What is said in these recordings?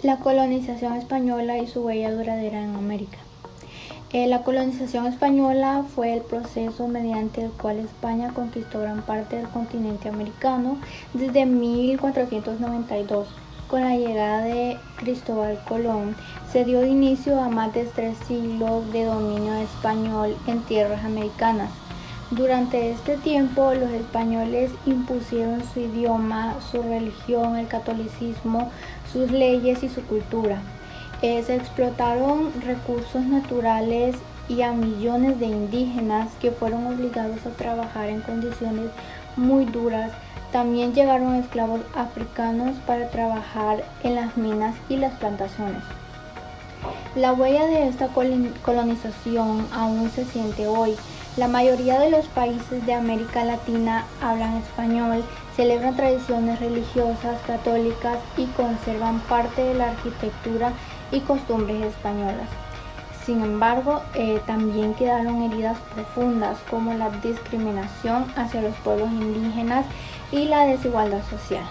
La colonización española y su huella duradera en América. La colonización española fue el proceso mediante el cual España conquistó gran parte del continente americano desde 1492. Con la llegada de Cristóbal Colón, se dio inicio a más de 3 siglos de dominio español en tierras americanas. Durante este tiempo, los españoles impusieron su idioma, su religión, el catolicismo, sus leyes y su cultura. Se explotaron recursos naturales y a millones de indígenas que fueron obligados a trabajar en condiciones muy duras. También llegaron esclavos africanos para trabajar en las minas y las plantaciones. La huella de esta colonización aún se siente hoy. La mayoría de los países de América Latina hablan español, celebran tradiciones religiosas católicas y conservan parte de la arquitectura y costumbres españolas. Sin embargo, también quedaron heridas profundas como la discriminación hacia los pueblos indígenas y la desigualdad social.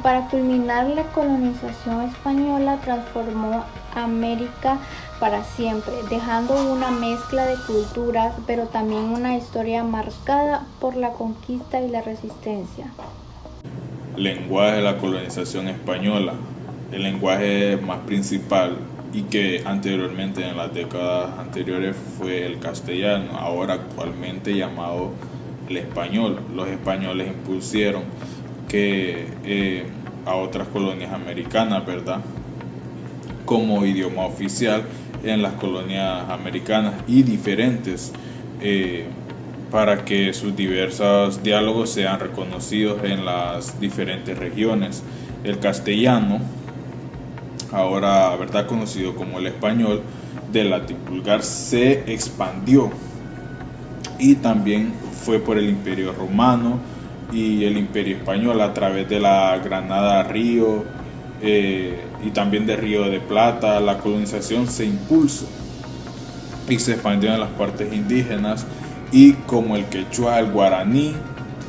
Para culminar, la colonización española transformó América para siempre, dejando una mezcla de culturas, pero también una historia marcada por la conquista y la resistencia. Lenguaje de la colonización española. El lenguaje más principal y que anteriormente, en las décadas anteriores, fue el castellano, ahora actualmente llamado el español. Los españoles impusieron que a otras colonias americanas, ¿verdad?, como idioma oficial en las colonias americanas y diferentes, para que sus diversos diálogos sean reconocidos en las diferentes regiones. El castellano, ahora, ¿verdad?, conocido como el español del latín vulgar, se expandió y también fue por el Imperio Romano y el Imperio Español a través de la Granada Río y también de Río de Plata. La colonización se impulsó y se expandió en las partes indígenas, y como el quechua, el guaraní,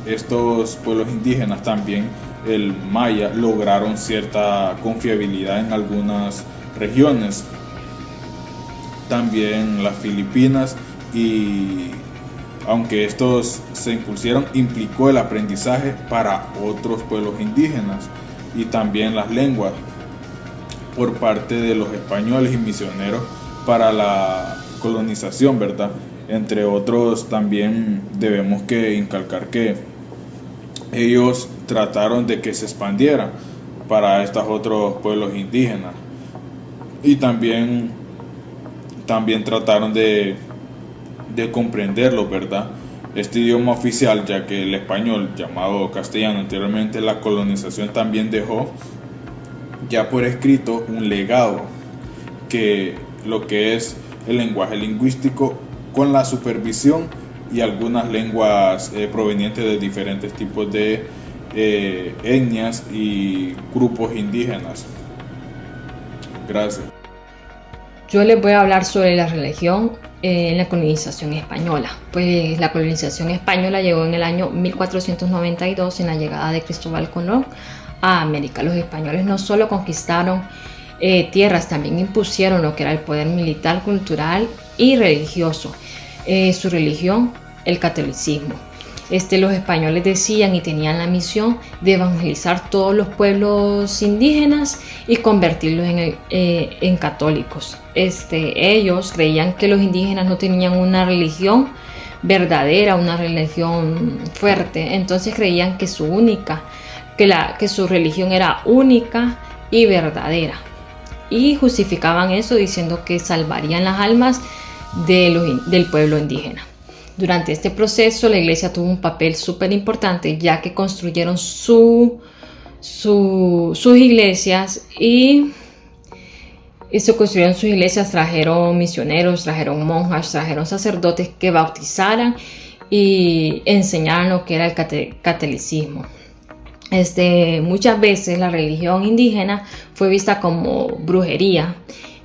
estos pueblos indígenas, también el maya, lograron cierta confiabilidad en algunas regiones. También las Filipinas, y aunque estos se impusieron, implicó el aprendizaje para otros pueblos indígenas y también las lenguas por parte de los españoles y misioneros para la colonización, ¿verdad? Entre otros, también debemos que incalcar que ellos trataron de que se expandiera para estos otros pueblos indígenas, y también trataron de comprenderlo, ¿verdad?, este idioma oficial, ya que el español, llamado castellano anteriormente, la colonización también dejó ya por escrito un legado, que lo que es el lenguaje lingüístico, con la supervisión y algunas lenguas provenientes de diferentes tipos de etnias y grupos indígenas. Gracias. Yo les voy a hablar sobre la religión en la colonización española. Pues la colonización española llegó en el año 1492 en la llegada de Cristóbal Colón a América. Los españoles no solo conquistaron tierras, también impusieron lo que era el poder militar, cultural y religioso. Su religión, el catolicismo. Los españoles decían y tenían la misión de evangelizar todos los pueblos indígenas y convertirlos en católicos. Ellos creían que los indígenas no tenían una religión verdadera, una religión fuerte. Entonces creían que su religión era única y verdadera, y justificaban eso diciendo que salvarían las almas del pueblo indígena. Durante este proceso, la iglesia tuvo un papel súper importante, ya que construyeron sus iglesias y se construyeron sus iglesias, trajeron misioneros, trajeron monjas, trajeron sacerdotes que bautizaran y enseñaran lo que era el catolicismo. Muchas veces la religión indígena fue vista como brujería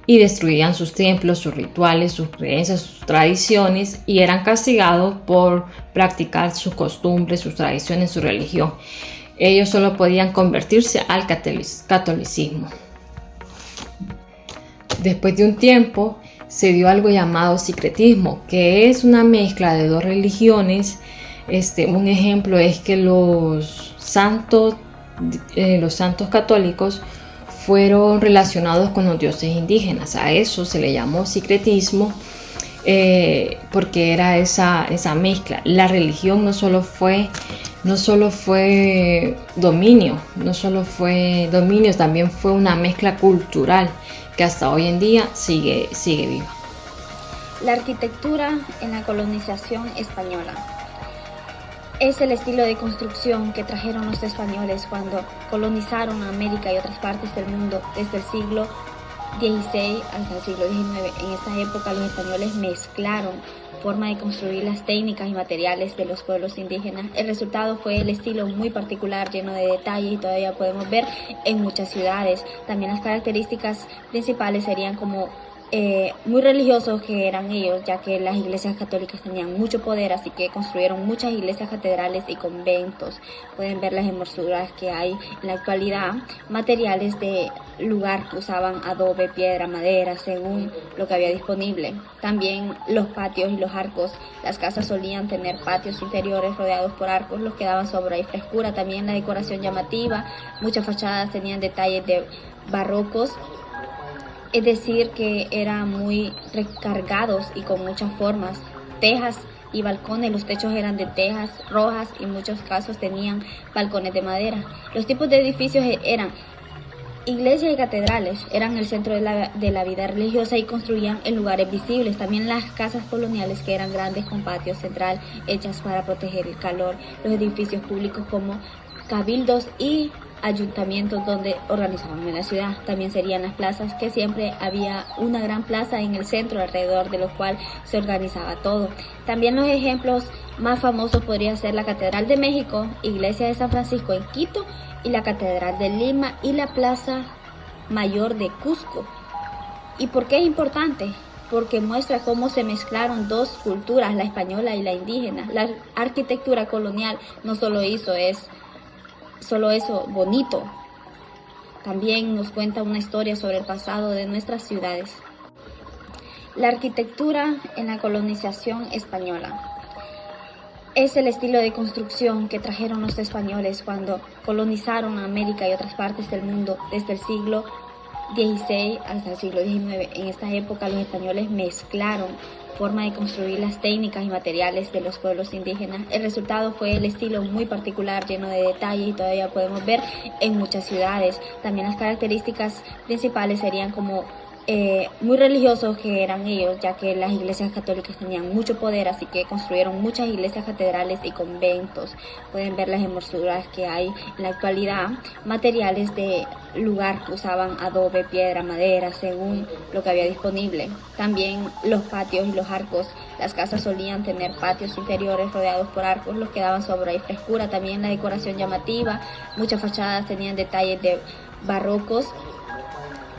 y destruían sus templos, sus rituales, sus creencias, sus tradiciones, y eran castigados por practicar sus costumbres, sus tradiciones, su religión. Ellos solo podían convertirse al catolicismo. Después de un tiempo se dio algo llamado sincretismo, que es una mezcla de dos religiones. Un ejemplo es que los santos católicos fueron relacionados con los dioses indígenas. A eso se le llamó sincretismo, porque era esa mezcla. La religión no solo fue dominio, también fue una mezcla cultural que hasta hoy en día sigue viva. La arquitectura en la colonización española es el estilo de construcción que trajeron los españoles cuando colonizaron América y otras partes del mundo desde el siglo XVI hasta el siglo XIX. En esta época los españoles mezclaron forma de construir las técnicas y materiales de los pueblos indígenas. El resultado fue el estilo muy particular, lleno de detalles, y todavía podemos ver en muchas ciudades. También las características principales serían como muy religiosos que eran ellos, ya que las iglesias católicas tenían mucho poder, así que construyeron muchas iglesias, catedrales y conventos. Pueden ver las hermosuras que hay en la actualidad. Materiales de lugar que usaban adobe, piedra, madera, según lo que había disponible. También los patios y los arcos. Las casas solían tener patios interiores rodeados por arcos, los que daban sombra y frescura. También la decoración llamativa. Muchas fachadas tenían detalles de barrocos, es decir, que eran muy recargados y con muchas formas. Tejas y balcones, los techos eran de tejas rojas y en muchos casos tenían balcones de madera. Los tipos de edificios eran iglesias y catedrales, eran el centro de la vida religiosa y construían en lugares visibles. También las casas coloniales, que eran grandes con patio central hechas para proteger el calor. Los edificios públicos como cabildos y ayuntamientos donde organizaban en la ciudad. También serían las plazas, que siempre había una gran plaza en el centro alrededor de lo cual se organizaba todo. También los ejemplos más famosos podría ser la Catedral de México, Iglesia de San Francisco en Quito y la Catedral de Lima y la Plaza Mayor de Cusco. ¿Y por qué es importante? Porque muestra cómo se mezclaron dos culturas, la española y la indígena. La arquitectura colonial no solo hizo solo eso bonito, también nos cuenta una historia sobre el pasado de nuestras ciudades. La arquitectura en la colonización española es el estilo de construcción que trajeron los españoles cuando colonizaron América y otras partes del mundo desde el siglo XVI hasta el siglo XIX. En esta época los españoles mezclaron forma de construir las técnicas y materiales de los pueblos indígenas. El resultado fue el estilo muy particular, lleno de detalles, y todavía podemos ver en muchas ciudades. También las características principales serían como muy religiosos que eran ellos, ya que las iglesias católicas tenían mucho poder, así que construyeron muchas iglesias, catedrales y conventos. Pueden ver las hermosuras que hay en la actualidad. Materiales de lugar que usaban adobe, piedra, madera, según lo que había disponible. También los patios y los arcos. Las casas solían tener patios interiores rodeados por arcos, los que daban sombra y frescura. También la decoración llamativa. Muchas fachadas tenían detalles de barrocos,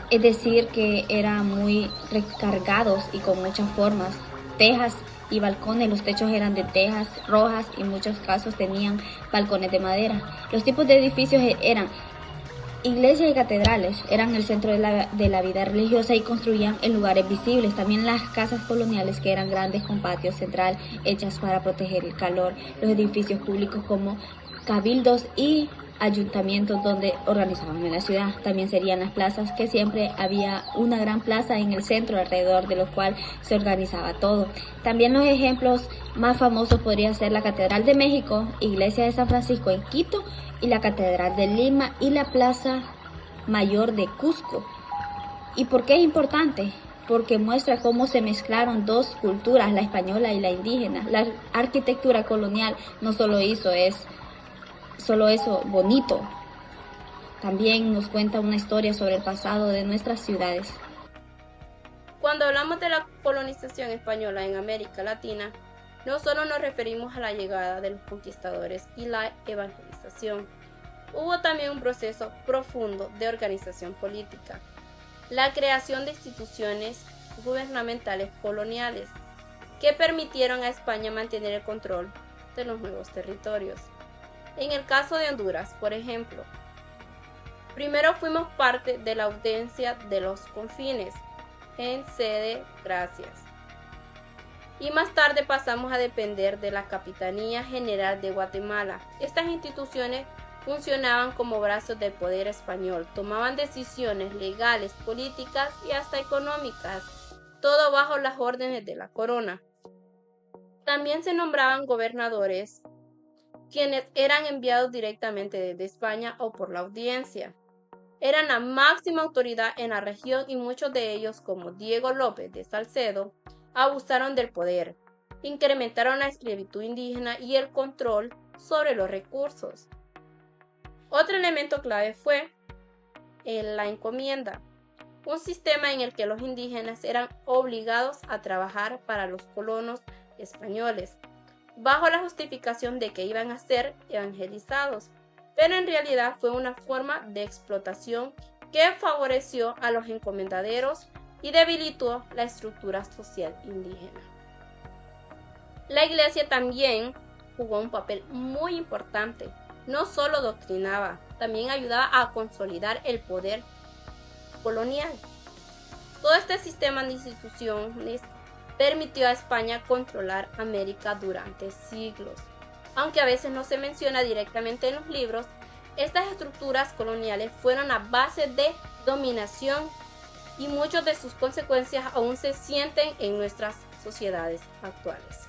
es decir, que eran muy recargados y con muchas formas. Tejas y balcones, los techos eran de tejas rojas y en muchos casos tenían balcones de madera. Los tipos de edificios eran iglesias y catedrales, eran el centro de la vida religiosa y construían en lugares visibles. También las casas coloniales, que eran grandes con patio central hechas para proteger el calor. Los edificios públicos como cabildos y ayuntamientos donde organizaban en la ciudad. También serían las plazas, que siempre había una gran plaza en el centro alrededor de lo cual se organizaba todo. También los ejemplos más famosos podría ser la Catedral de México, Iglesia de San Francisco en Quito y la Catedral de Lima y la Plaza Mayor de Cusco. ¿Y por qué es importante? Porque muestra cómo se mezclaron dos culturas, la española y la indígena. La arquitectura colonial no solo hizo solo eso bonito, también nos cuenta una historia sobre el pasado de nuestras ciudades. Cuando hablamos de la colonización española en América Latina, no solo nos referimos a la llegada de los conquistadores y la evangelización. Hubo también un proceso profundo de organización política, la creación de instituciones gubernamentales coloniales que permitieron a España mantener el control de los nuevos territorios. En el caso de Honduras, por ejemplo, primero fuimos parte de la audiencia de los confines, en sede Gracias. Y más tarde pasamos a depender de la Capitanía General de Guatemala. Estas instituciones funcionaban como brazos del poder español, tomaban decisiones legales, políticas y hasta económicas, todo bajo las órdenes de la corona. También se nombraban gobernadores, quienes eran enviados directamente desde España o por la audiencia. Eran la máxima autoridad en la región y muchos de ellos, como Diego López de Salcedo, abusaron del poder, incrementaron la esclavitud indígena y el control sobre los recursos. Otro elemento clave fue la encomienda, un sistema en el que los indígenas eran obligados a trabajar para los colonos españoles, bajo la justificación de que iban a ser evangelizados, pero en realidad fue una forma de explotación que favoreció a los encomendaderos y debilitó la estructura social indígena. La Iglesia también jugó un papel muy importante. No solo doctrinaba, también ayudaba a consolidar el poder colonial. Todo este sistema de instituciones permitió a España controlar América durante siglos. Aunque a veces no se menciona directamente en los libros, estas estructuras coloniales fueron la base de dominación y muchas de sus consecuencias aún se sienten en nuestras sociedades actuales.